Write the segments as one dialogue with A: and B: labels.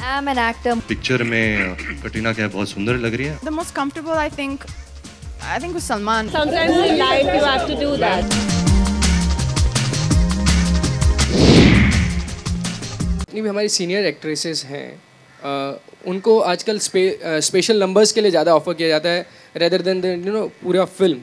A: I'm an actor.
B: Picture में कटरीना कैफ बहुत सुंदर लग रही है.
C: The most comfortable, I think was Salman.
D: Sometimes in life you have to do that.
E: जितनी भी हमारी सीनियर एक्ट्रेसेस हैं उनको आजकल स्पेशल नंबर्स के लिए ज़्यादा ऑफर किया जाता है रेदर देन पूरा film.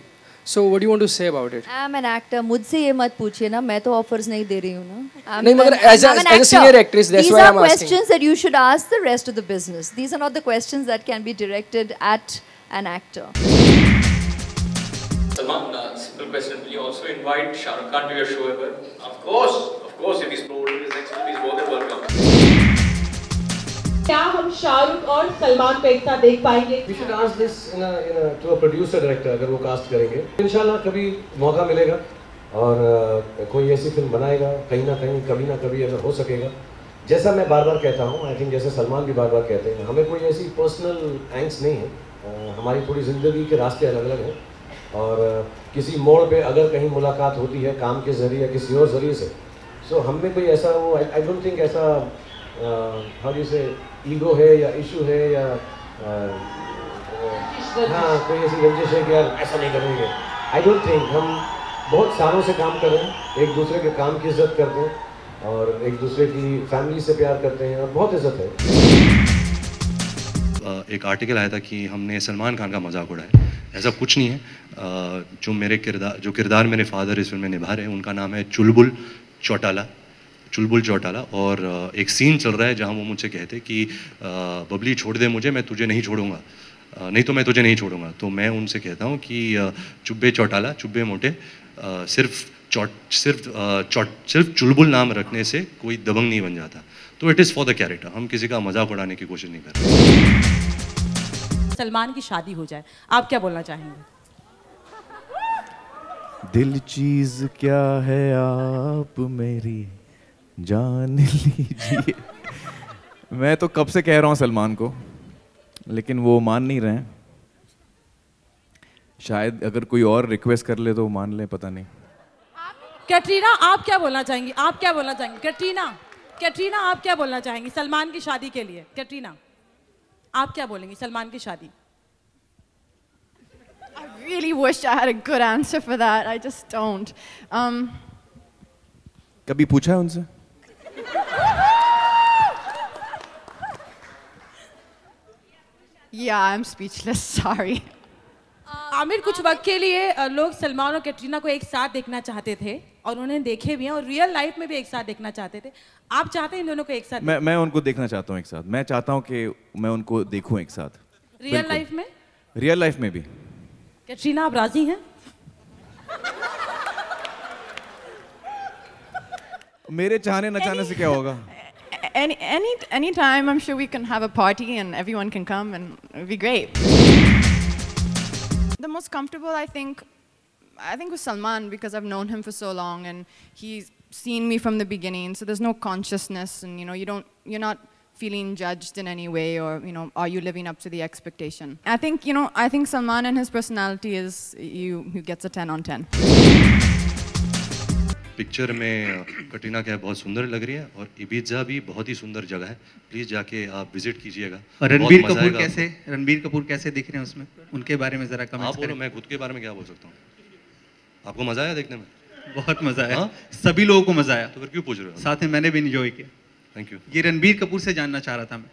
E: So what do you want to say about it?
A: I'm an actor. मुझसे ये मत पूछिए ना, मैं तो ऑफर्स नहीं दे रही हूँ ना.
E: नहीं मगर as a senior actress, that's why I'm asking.
A: These are questions that you should ask the rest of the business. These are not the questions that can be directed at an actor.
F: Salman, simple question. Will you also invite Shah Rukh Khan to your show ever? Of course. If he's promoting his next film, he's more than welcome.
D: क्या हम शाहरुख और सलमान को एक साथ देख पाएंगे?
G: We should ask this to a producer director अगर वो कास्ट करेंगे. इंशाल्लाह कभी मौका मिलेगा और कोई ऐसी फिल्म बनाएगा कहीं ना कहीं कभी ना कभी अगर हो सकेगा. जैसा मैं बार बार कहता हूँ, आई थिंक जैसे सलमान भी बार बार कहते हैं, हमें कोई ऐसी पर्सनल एंग्स नहीं है. हमारी पूरी ज़िंदगी के रास्ते अलग अलग हैं और किसी मोड़ पे अगर कहीं मुलाकात होती है काम के ज़रिए या किसी और ज़रिए से, सो हम में कोई ऐसा वो आई डोंट थिंक ऐसा हाउ डू से ईगो है या इशू है या हाँ कोई ऐसी रंजिश है कि यार ऐसा नहीं करेंगे. I don't think. हम बहुत सालों से काम कर रहे हैं, एक दूसरे के काम की इज्जत करते हैं और एक दूसरे की फैमिली से प्यार करते हैं और बहुत इज्जत है.
B: एक आर्टिकल आया था कि हमने सलमान खान का मजाक उड़ाया. ऐसा कुछ नहीं है. जो किरदार मेरे फादर इस फिल्म में निभा रहे हैं उनका नाम है चुलबुल चौटाला और एक सीन चल रहा है जहां वो मुझसे कहते कि बबली छोड़ दे मुझे, मैं तुझे नहीं छोड़ूंगा, नहीं तो मैं तुझे नहीं छोड़ूंगा. तो मैं उनसे कहता हूं कि चुब्बे चौटाला चुब्बे मोटे, सिर्फ चुलबुल नाम रखने से कोई दबंग नहीं बन जाता. तो it is for the character. हम किसी का मजाक उड़ाने की कोशिश नहीं कर रहे.
H: सलमान की शादी हो जाए, आप क्या बोलना चाहेंगे?
I: दिल चीज क्या है आप मेरी जान लीजिए. मैं तो कब से कह रहा हूँ सलमान को, लेकिन वो मान नहीं रहे हैं. शायद अगर कोई और रिक्वेस्ट कर ले तो वो मान ले, पता नहीं.
H: कैटरीना आप क्या बोलना चाहेंगी? कैटरीना आप क्या बोलना चाहेंगी सलमान की शादी के लिए? कैटरीना आप क्या बोलेंगी सलमान की शादी?
C: I really wish I had a good answer for that. I just don't.
I: कभी पूछा है उनसे?
C: Yeah, I'm speechless. Sorry.
H: Aamir, कुछ वक्त के लिए लोग सलमान और कैटरीना को एक साथ देखना चाहते थे और उन्हें देखे भी हैं और रियल लाइफ में भी एक साथ देखना चाहते थे. आप चाहते हैं इन दोनों को एक साथ?
I: मैं उनको देखना चाहता हूँ एक साथ. मैं चाहता हूँ कि मैं उनको देखूँ एक साथ.
H: रियल लाइफ में?
I: रियल लाइफ में भी.
H: कैटरीना आप राजी हैं?
I: मेरे चाहने न चाहने से क्या होगा?
C: Any time, I'm sure we can have a party and everyone can come and it'll be great. The most comfortable, I think was Salman, because I've known him for so long and he's seen me from the beginning, so there's no consciousness and you're not feeling judged in any way or are you living up to the expectation. I think Salman and his personality is he gets a 10 on 10.
B: Picture में कटरीना कैफ बहुत सुंदर लग रही है और Ibiza भी बहुत ही सुंदर जगह है. प्लीज जाके आप विजिट कीजिएगा.
J: रणबीर कपूर कैसे दिख रहे हैं उसमें, उनके बारे में जरा कमेंट्स करें.
B: मैं खुद के बारे में क्या बोल सकता हूँ? आपको मजा आया देखने में?
J: बहुत मजा आया. सभी लोगों को मजा आया.
B: तो फिर क्यों पूछ रहे हो?
J: साथ में मैंने भी एंजॉय किया.
B: Thank you.
J: ये रणबीर कपूर से जानना चाह रहा था मैं.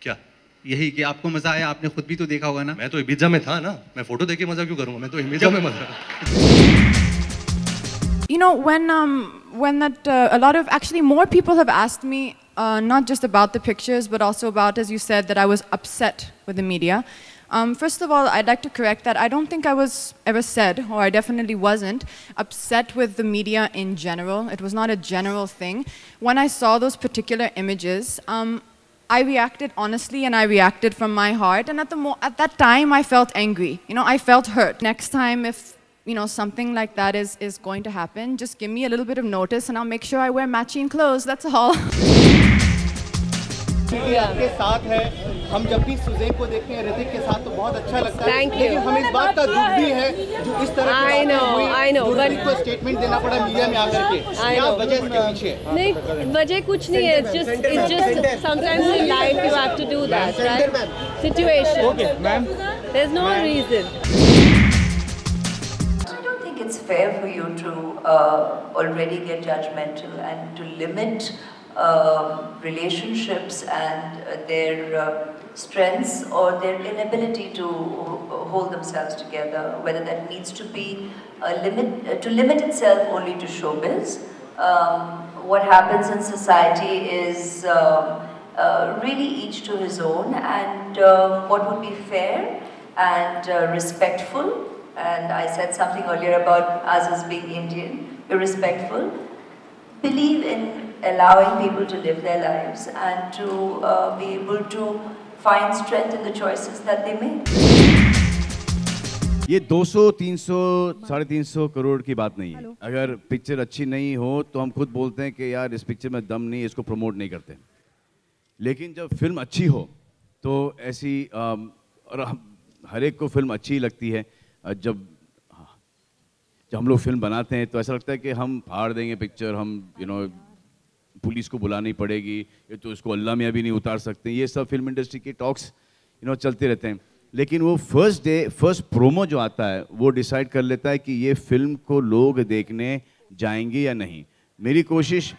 B: क्या?
J: यही कि आपको मजा आया. आपने खुद भी तो देखा होगा ना.
B: मैं तो इबिजा में था ना. मैं फोटो देख के मजा क्यों करूँगा? मैं तो इबिजा में मजा.
C: When a lot of actually more people have asked me not just about the pictures but also about, as you said, that I was upset with the media. First of all, I'd like to correct that. I don't think I was ever said, or I definitely wasn't, upset with the media in general. It was not a general thing. When I saw those particular images, I reacted honestly and I reacted from my heart. And at that time, I felt angry. I felt hurt. Next time, if something like that is going to happen, just give me a little bit of notice and I'll make sure I wear matching clothes, that's all.
K: के साथ है, हम जब भी Suzanne को देखते हैं ऋतिक के साथ तो बहुत अच्छा लगता है।
L: Thank you.
K: लेकिन हमें इस बात का दुख भी है जो इस तरह
L: I know,
K: ऋतिक को स्टेटमेंट देना पड़ा मीडिया में आकर के। क्या वजह इसके पीछे?
L: नहीं, वजह कुछ नहीं है, it's just sometimes in life you have to do that, right? Situation.
K: Okay, ma'am.
L: There's no reason.
M: I don't think it's fair for you to already get judgmental and to limit relationships and their strengths or their inability to hold themselves together, whether that needs to be a limit itself only to showbiz. What happens in society is really each to his own, and what would be fair and respectful. And I said something earlier about us as being Indian, we're respectful. Believe in allowing people to live their lives and to be able to find strength in the choices that they make.
N: ये 200, 300, 350 करोड़ की बात नहीं है। अगर picture अच्छी नहीं हो तो हम खुद बोलते हैं कि यार इस पिक्चर में दम नहीं, इसको प्रमोट नहीं करते। लेकिन जब फिल्म अच्छी हो तो ऐसी और हर एक को फिल्म अच्छी लगती है। जब हम लोग फिल्म बनाते हैं तो ऐसा लगता है कि हम फाड़ देंगे पिक्चर, हम पुलिस को बुलानी पड़ेगी, ये तो इसको अल्लाह मियाँ भी नहीं उतार सकते। ये सब फिल्म इंडस्ट्री के टॉक्स चलते रहते हैं। लेकिन वो फर्स्ट प्रोमो जो आता है वो डिसाइड कर लेता है कि ये फिल्म को लोग देखने जाएंगे या नहीं। मेरी कोशिश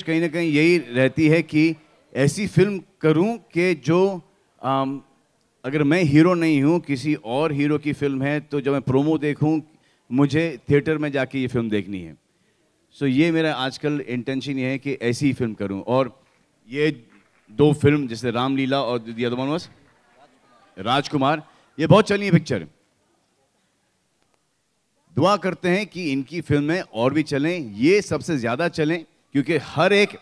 N: कहीं ना कहीं यही रहती है कि ऐसी फिल्म करूं कि जो अगर मैं हीरो नहीं हूं, किसी और हीरो की फिल्म है, तो जब मैं प्रोमो देखूं मुझे थिएटर में जाके ये फिल्म देखनी है। सो ये मेरा आजकल इंटेंशन ये है कि ऐसी ही फिल्म करूं। और ये 2 फिल्म जैसे रामलीला और द अदर वन वाज राजकुमार, ये बहुत चली है पिक्चर। दुआ करते हैं कि इनकी फिल्में और भी चलें, ये सबसे ज़्यादा चलें, क्योंकि हर एक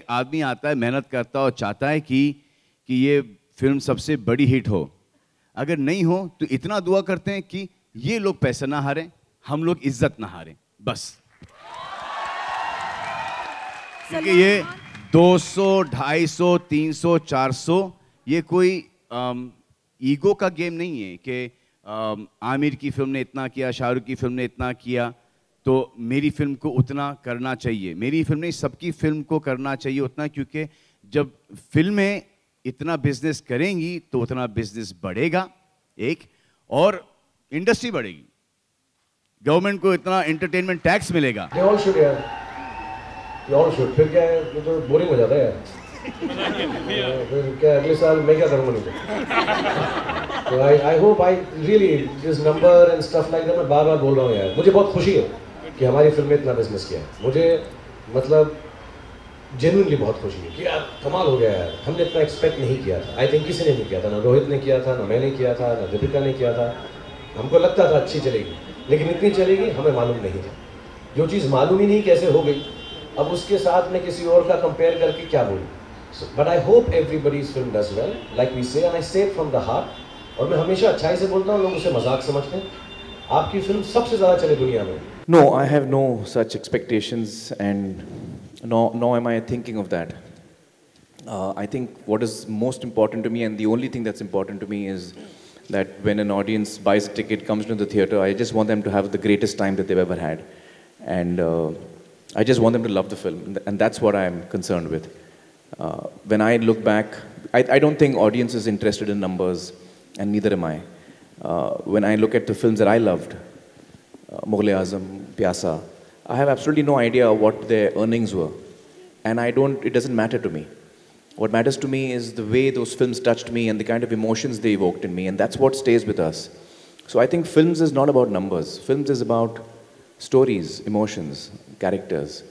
N: आदमी आता है, मेहनत करता है और चाहता है कि ये फिल्म सबसे बड़ी हिट हो। अगर नहीं हो तो इतना दुआ करते हैं कि ये लोग पैसा ना हारें, हम लोग इज्जत ना हारें, बस। क्योंकि ये 200, 250, 300, 400 ये कोई ईगो का गेम नहीं है कि आमिर की फिल्म ने इतना किया, शाहरुख की फिल्म ने इतना किया तो मेरी फिल्म को उतना करना चाहिए। मेरी फिल्म नहीं, सबकी फिल्म को करना चाहिए उतना, क्योंकि जब फिल्में इतना बिजनेस करेंगी तो उतना बिजनेस बढ़ेगा एक, और इंडस्ट्री बढ़ेगी, गवर्नमेंट को इतना एंटरटेनमेंट टैक्स मिलेगा।
G: They all should यार, they all should। फिर क्या है, ये तो बोरिंग हो जाता है यार। फिर क्या अगले साल मैं क्या करूँगा नहीं तो I hope I really this number and stuff like that मैं बार-बार बोल रहा हूँ यार। मुझे बहुत खुशी है कि हमारी फिल्म ने इतना बिजनेस किया है। मुझे मतलब जेन्युइनली बहुत खुशी है कि यार कमाल हो गया यार, हमने इतना एक्सपेक्ट नहीं किया था। आई थिंक किसी ने नहीं किया था, ना रोहित ने किया था, ना मैंने किया था, ना दीपिका ने किया था। हमको लगता था अच्छी चलेगी, लेकिन इतनी चलेगी हमें मालूम नहीं था। जो चीज़ मालूम ही नहीं कैसे हो गई, अब उसके साथ में किसी और का कंपेयर करके क्या बोलूँ। But I hope everybody's film does well, like we say, and I say from the heart. और मैं हमेशा अच्छाई से बोलता हूँ, लोग उसे मजाक समझते हैं। आपकी फिल्म सबसे ज़्यादा चले दुनिया में।
O: No, I have no such expectations, and nor am I thinking of that. I think what is most important to me, and the only thing that's important to me, is that when an audience buys a ticket, comes to the theater, I just want them to have the greatest time that they've ever had. And I just want them to love the film, and that's what I'm concerned with. When I look back, I don't think audience is interested in numbers, and neither am I. When I look at the films that I loved, Mughal-e-Azam, Pyasa, I have absolutely no idea what their earnings were, and it doesn't matter to me. What matters to me is the way those films touched me and the kind of emotions they evoked in me, and that's what stays with us. So I think films is not about numbers. Films is about stories, emotions, characters.